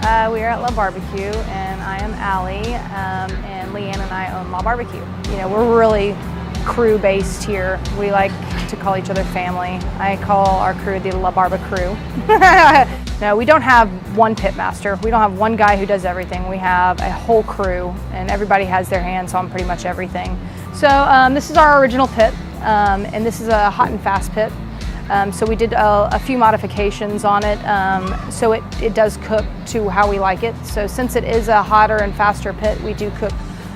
We are at La Barbecue, and I am Allie, and Leanne and I own La Barbecue. You know, we're really crew-based here. We like to call each other family. I call our crew the La Barba crew. No, we don't have one pit master. We don't have one guy who does everything. We have a whole crew, and everybody has their hands on pretty much everything. So this is our original pit, and this is a hot and fast pit. So we did a few modifications on it, so it does cook to how we like it. So since it is a hotter and faster pit, we do cook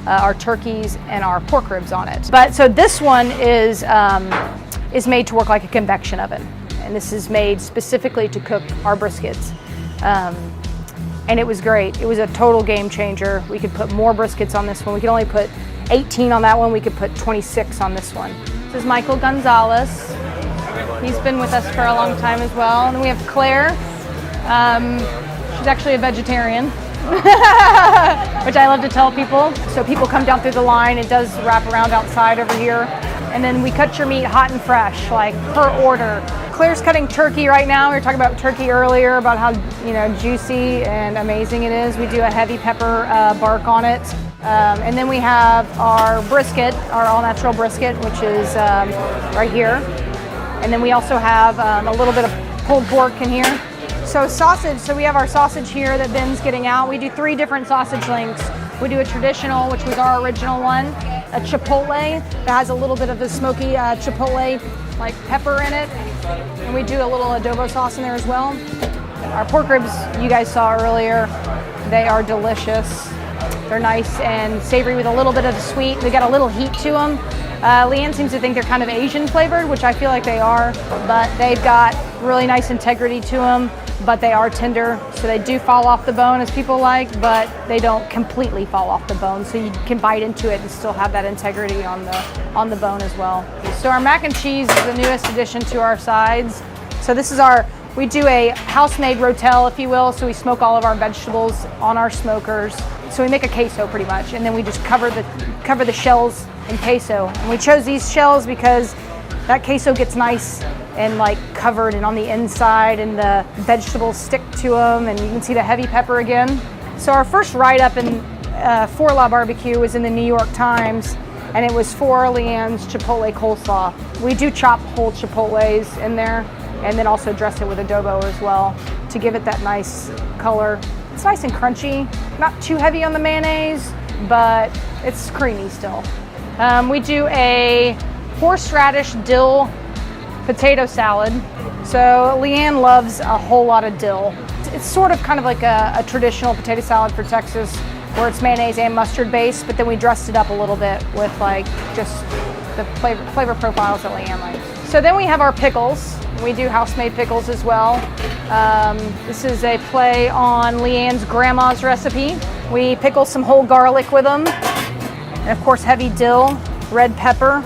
our turkeys and our pork ribs on it. But so this one is made to work like a convection oven, and this is made specifically to cook our briskets. And it was great. It was a total game changer. We could put more briskets on this one. We could only put 18 on that one. We could put 26 on this one. This is Michael Gonzalez. He's been with us for a long time as well. And then we have Claire. She's actually a vegetarian, which I love to tell people. So people come down through the line. It does wrap around outside over here. And then we cut your meat hot and fresh, like per order. Claire's cutting turkey right now. We were talking about turkey earlier, about how juicy and amazing it is. We do a heavy pepper bark on it. And then we have our brisket, our all-natural brisket, which is right here. And then we also have a little bit of pulled pork in here. So sausage, so we have our sausage here that Ben's getting out. We do 3 different sausage links. We do a traditional, which was our original one, a chipotle that has a little bit of the smoky chipotle like pepper in it. And we do a little adobo sauce in there as well. Our pork ribs you guys saw earlier, they are delicious. They're nice and savory with a little bit of the sweet. They got a little heat to them. Leanne seems to think they're kind of Asian flavored, which I feel like they are, but they've got really nice integrity to them, but they are tender, so they do fall off the bone as people like, but they don't completely fall off the bone, so you can bite into it and still have that integrity on the bone as well. So our mac and cheese is the newest addition to our sides. So this is we do a house-made rotel, if you will, so we smoke all of our vegetables on our smokers. So we make a queso pretty much, and then we just cover the shells in queso. And we chose these shells because that queso gets nice and like covered and on the inside, and the vegetables stick to them, and you can see the heavy pepper again. So our first write-up for La Barbecue was in the New York Times, and it was for Leanne's Chipotle coleslaw. We do chop whole chipotles in there, and then also dress it with adobo as well to give it that nice color. It's nice and crunchy, not too heavy on the mayonnaise, but it's creamy still. We do a horseradish dill potato salad. So Leanne loves a whole lot of dill. It's sort of kind of like a traditional potato salad for Texas, where it's mayonnaise and mustard based, but then we dressed it up a little bit with like just the flavor profiles that Leanne likes. So then we have our pickles. We do house-made pickles as well. This is a play on Leanne's grandma's recipe. We pickle some whole garlic with them, and of course heavy dill, red pepper.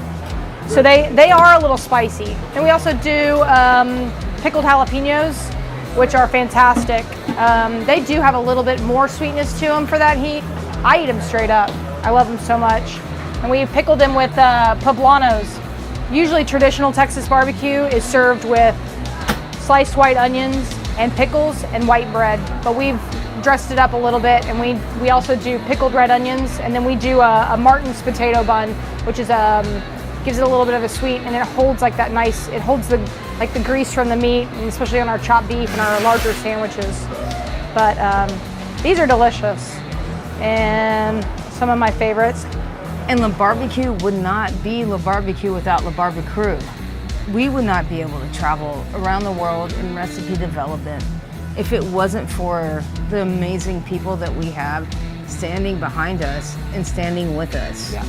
So they are a little spicy. And we also do pickled jalapenos, which are fantastic. They do have a little bit more sweetness to them for that heat. I eat them straight up. I love them so much. And we pickled them with poblanos. Usually traditional Texas barbecue is served with sliced white onions and pickles and white bread, but we've dressed it up a little bit, and we also do pickled red onions, and then we do a Martin's potato bun, which is gives it a little bit of a sweet, and it holds like that nice, it holds the grease from the meat, and especially on our chopped beef and our larger sandwiches. But these are delicious, and some of my favorites. And La Barbecue would not be La Barbecue without La Barba crew. We would not be able to travel around the world in recipe development if it wasn't for the amazing people that we have standing behind us and standing with us. Yeah.